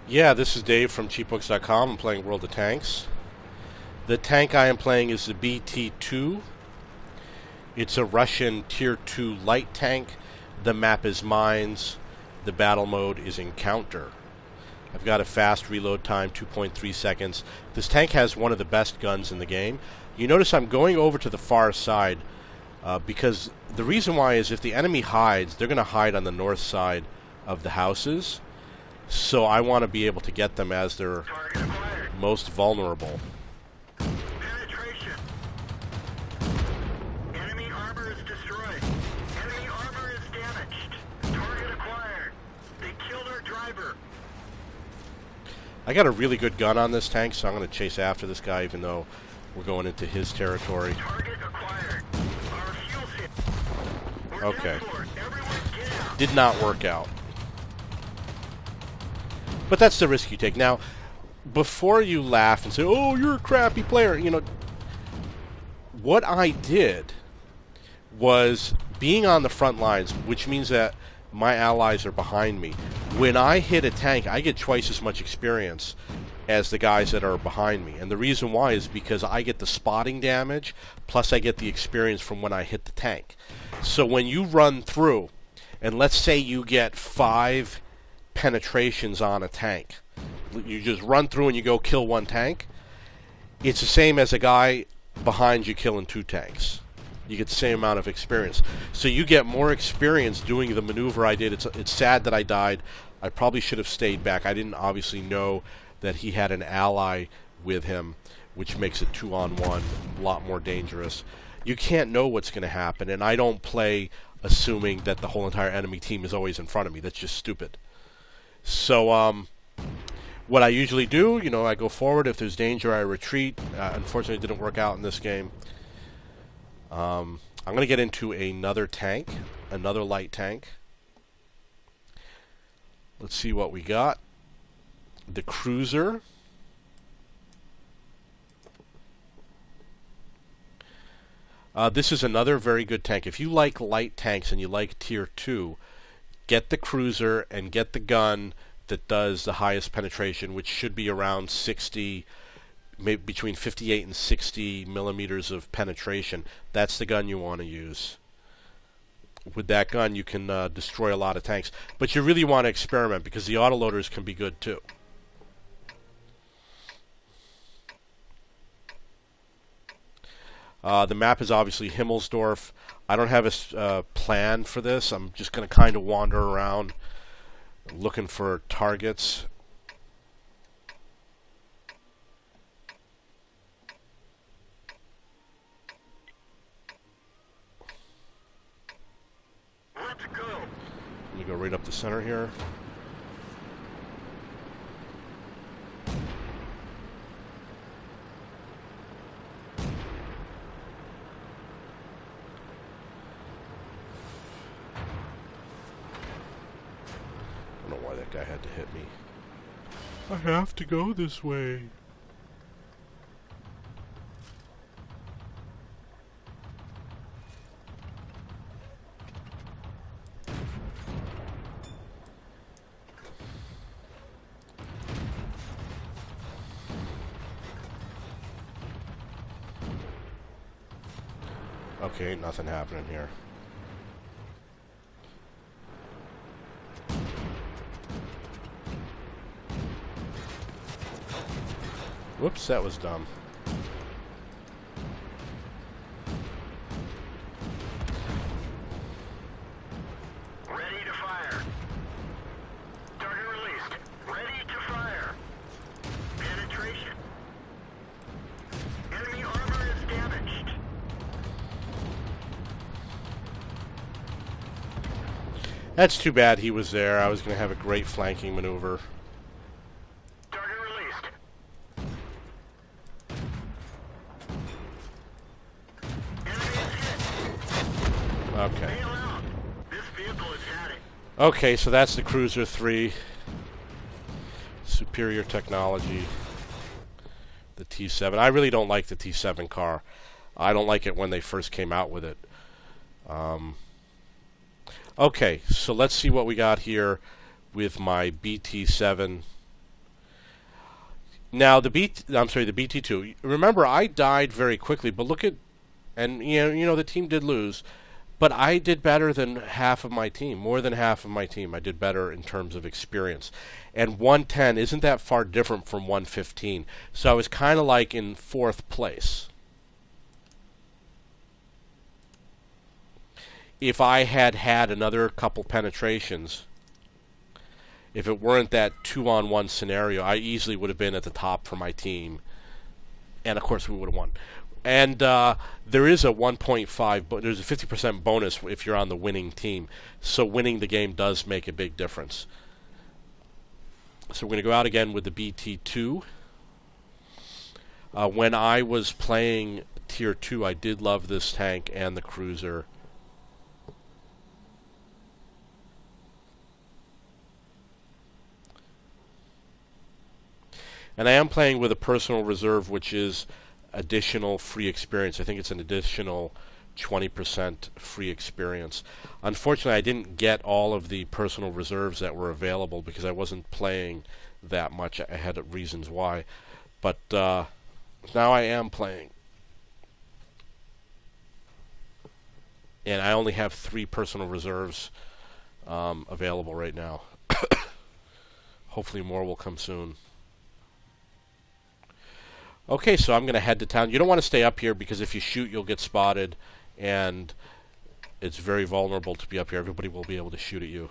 Yeah, this is Dave from cheapbooks.com. I'm playing World of Tanks. The tank I am playing is the BT2. It's a Russian Tier 2 light tank. The map is mines. The battle mode is encounter. I've got a fast reload time, 2.3 seconds. This tank has one of the best guns in the game. You notice I'm going over to the far side because the reason why is if the enemy hides, they're going to hide on the north side of the houses. So I want to be able to get them as they're most vulnerable. Penetration. Enemy armor is destroyed. Enemy armor is damaged. Target acquired. They killed our driver. I got a really good gun on this tank, so I'm going to chase after this guy even though we're going into his territory. Target acquired. Our fuel hit. Okay. Everyone get out. Did not work out. But that's the risk you take. Now, before you laugh and say, oh, you're a crappy player, you know, what I did was being on the front lines, which means that my allies are behind me. When I hit a tank, I get twice as much experience as the guys that are behind me. And the reason why is because I get the spotting damage, plus I get the experience from when I hit the tank. So when you run through, and let's say you get 5 penetrations on a tank. You just run through and you go kill one tank. It's the same as a guy behind you killing 2 tanks. You get the same amount of experience. So you get more experience doing the maneuver I did. It's sad that I died. I probably should have stayed back. I didn't obviously know that he had an ally with him, which makes it 2-on-1 a lot more dangerous. You can't know what's going to happen, and I don't play assuming that the whole entire enemy team is always in front of me. That's just stupid. So, what I usually do, you know, I go forward. If there's danger, I retreat. Unfortunately, it didn't work out in this game. I'm going to get into another tank, another light tank. Let's see what we got. The cruiser. This is another very good tank. If you like light tanks and you like Tier 2, get the cruiser and get the gun that does the highest penetration, which should be around 60, maybe between 58 and 60 millimeters of penetration. That's the gun you want to use. With that gun, you can destroy a lot of tanks. But you really want to experiment because the autoloaders can be good too. The map is obviously Himmelsdorf. I don't have a plan for this. I'm just going to kind of wander around looking for targets. Let's go. Let me go right up the center here. I don't know why that guy had to hit me. I have to go this way. Okay, nothing happening here. Whoops, that was dumb. Ready to fire. Target released. Ready to fire. Penetration. Enemy armor is damaged. That's too bad he was there. I was going to have a great flanking maneuver. Target released. Enemy is hit. Okay. Bail out. This vehicle is had it. Okay, so that's the Cruiser 3. Superior technology. The T7. I really don't like the T7 car. I don't like it when they first came out with it. Okay, so let's see what we got here with my BT7. Now the BT2. Remember, I died very quickly, but look at, and the team did lose, but I did better than half of my team, more than half of my team. I did better in terms of experience, and 110 isn't that far different from 115. So I was kind of like in 4th place. If I had had another couple penetrations, if it weren't that 2-on-1 scenario, I easily would have been at the top for my team. And, of course, we would have won. And there is a 1.5, there's a 50% bonus if you're on the winning team. So winning the game does make a big difference. So we're going to go out again with the BT2. When I was playing Tier 2, I did love this tank and the cruiser. And I am playing with a personal reserve, which is additional free experience. I think it's an additional 20% free experience. Unfortunately, I didn't get all of the personal reserves that were available because I wasn't playing that much. I had reasons why. But now I am playing. And I only have 3 personal reserves available right now. Hopefully more will come soon. Okay, so I'm going to head to town. You don't want to stay up here because if you shoot, you'll get spotted, and it's very vulnerable to be up here. Everybody will be able to shoot at you.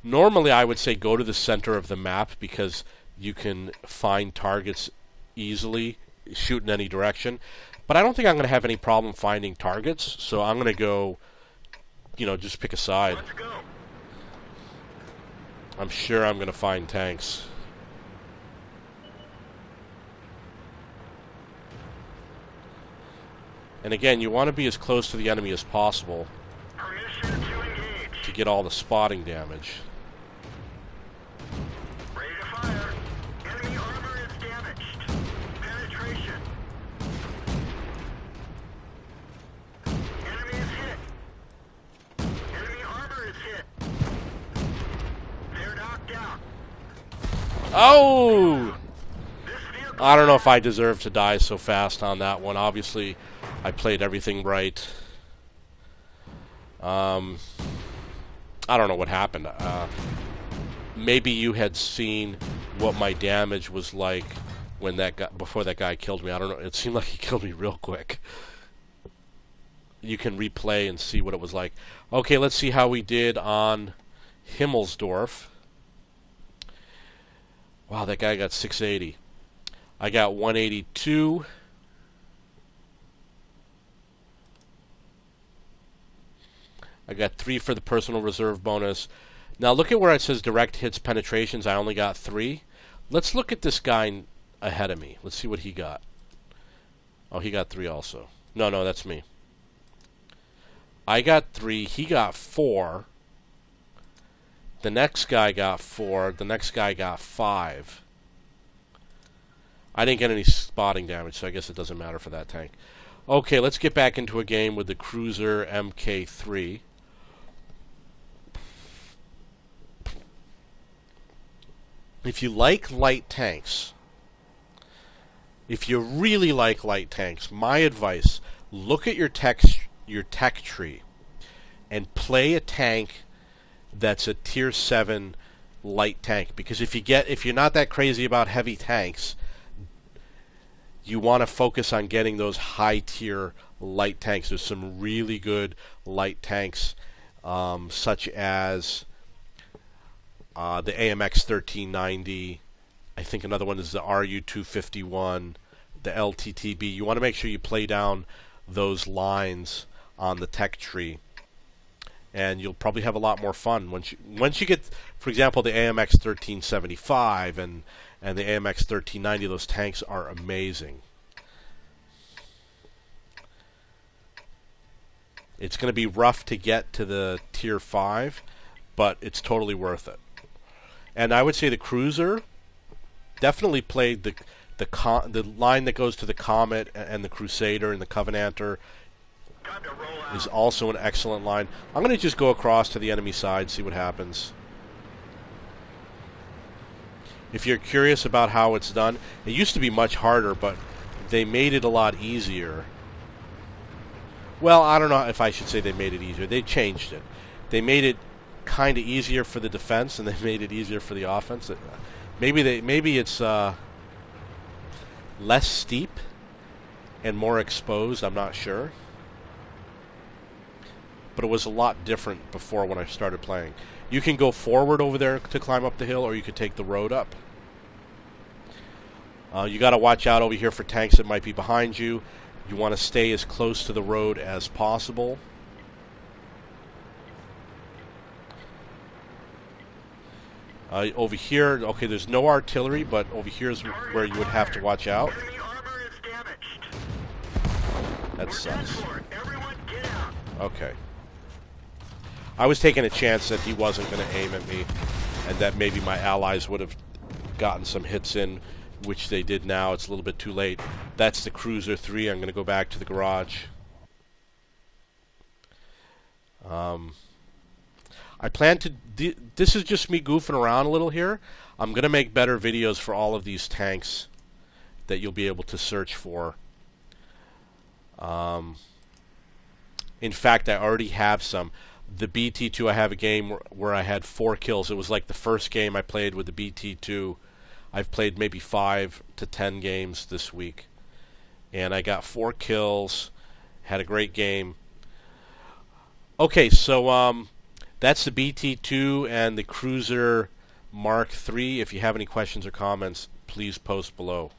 Normally, I would say go to the center of the map because you can find targets easily, shoot in any direction. But I don't think I'm going to have any problem finding targets, so I'm going to go... just pick a side. Let's go. I'm sure I'm going to find tanks. And again, you want to be as close to the enemy as possible Permission to engage. to get all the spotting damage. Ready to fire. Enemy armor is damaged. Penetration. Enemy is hit. Enemy armor is hit. They're knocked out. Oh! This vehicle... I don't know if I deserve to die so fast on that one. Obviously, I played everything right. I don't know what happened. Maybe you had seen what my damage was like when before that guy killed me. I don't know. It seemed like he killed me real quick. You can replay and see what it was like. Okay, let's see how we did on Himmelsdorf. Wow, that guy got 680. I got 182. I got 3 for the personal reserve bonus. Now look at where it says direct hits penetrations. I only got 3. Let's look at this guy ahead of me. Let's see what he got. Oh, he got 3 also. No, that's me. I got 3. He got 4. The next guy got 4. The next guy got 5. I didn't get any spotting damage, so I guess it doesn't matter for that tank. Okay, let's get back into a game with the Cruiser MK3. If you like light tanks, if you really like light tanks, my advice, look at your tech tree and play a tank that's a tier 7 light tank, because if you're not that crazy about heavy tanks, you want to focus on getting those high tier light tanks. There's some really good light tanks, such as the AMX 1390. I think another one is the RU 251, the LTTB. You want to make sure you play down those lines on the tech tree, and you'll probably have a lot more fun once you get, for example, the AMX 1375 and the AMX 1390. Those tanks are amazing. It's going to be rough to get to the tier 5, but it's totally worth it. And I would say the Cruiser definitely played the line that goes to the Comet and the Crusader and the Covenanter. Time to roll out. is also an excellent line. I'm going to just go across to the enemy side, see what happens. If you're curious about how it's done, it used to be much harder, but they made it a lot easier. Well, I don't know if I should say they made it easier. They changed it. They made it kind of easier for the defense, and they made it easier for the offense. Maybe it's less steep and more exposed. I'm not sure. But it was a lot different before when I started playing. You can go forward over there to climb up the hill, or you could take the road up. You got to watch out over here for tanks that might be behind you. You want to stay as close to the road as possible. Over here, okay, there's no artillery, but over here is where you would have to watch out. Enemy armor is damaged. That We're sucks. done for. Everyone get out. Okay. I was taking a chance that he wasn't going to aim at me, and that maybe my allies would have gotten some hits in, which they did now. It's a little bit too late. That's the Cruiser 3. I'm going to go back to the garage. I plan to... This is just me goofing around a little here. I'm going to make better videos for all of these tanks that you'll be able to search for. In fact, I already have some. The BT2, I have a game where I had 4 kills. It was like the first game I played with the BT2. I've played maybe 5 to 10 games this week. And I got 4 kills. Had a great game. Okay, so that's the BT2 and the Cruiser Mark III. If you have any questions or comments, please post below.